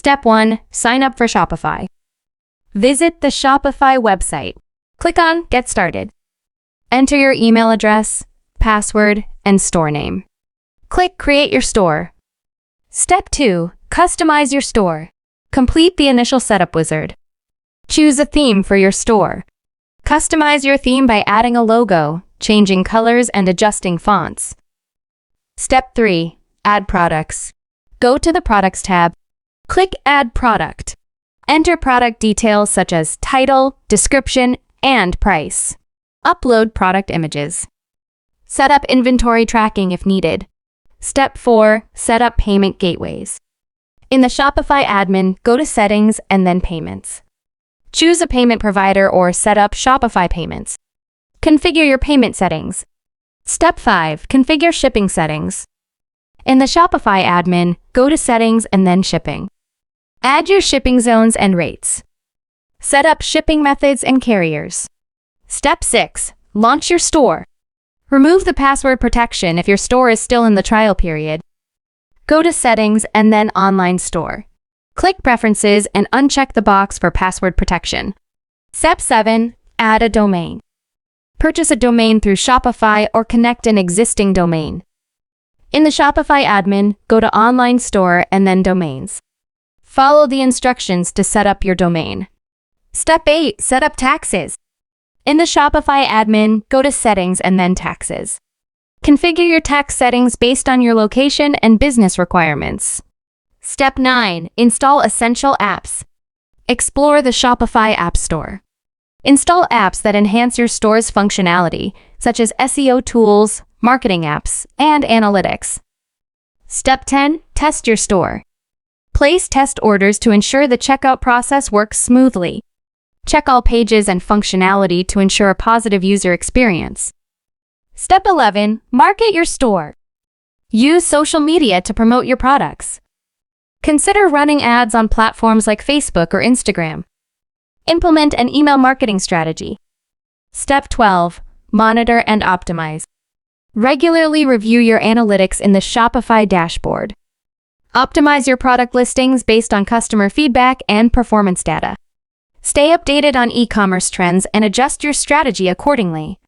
Step 1. Sign up for Shopify. Visit the Shopify website. Click on Get Started. Enter your email address, password, and store name. Click Create your store. Step 2. Customize your store. Complete the initial setup wizard. Choose a theme for your store. Customize your theme by adding a logo, changing colors, and adjusting fonts. Step 3. Add products. Go to the Products tab. Click Add Product. Enter product details such as title, description, and price. Upload product images. Set up inventory tracking if needed. Step 4. Set up payment gateways. In the Shopify admin, go to Settings and then Payments. Choose a payment provider or set up Shopify payments. Configure your payment settings. Step 5. Configure shipping settings. In the Shopify admin, go to Settings and then Shipping. Add your shipping zones and rates. Set up shipping methods and carriers. Step 6. Launch your store. Remove the password protection if your store is still in the trial period. Go to Settings and then Online Store. Click Preferences and uncheck the box for password protection. Step 7. Add a domain. Purchase a domain through Shopify or connect an existing domain. In the Shopify admin, go to Online Store and then Domains. Follow the instructions to set up your domain. Step 8. Set up taxes. In the Shopify admin, go to Settings and then Taxes. Configure your tax settings based on your location and business requirements. Step 9. Install essential apps. Explore the Shopify App Store. Install apps that enhance your store's functionality, such as SEO tools, marketing apps, and analytics. Step 10. Test your store. Place test orders to ensure the checkout process works smoothly. Check all pages and functionality to ensure a positive user experience. Step 11. Market your store. Use social media to promote your products. Consider running ads on platforms like Facebook or Instagram. Implement an email marketing strategy. Step 12. Monitor and optimize. Regularly review your analytics in the Shopify dashboard. Optimize your product listings based on customer feedback and performance data. Stay updated on e-commerce trends and adjust your strategy accordingly.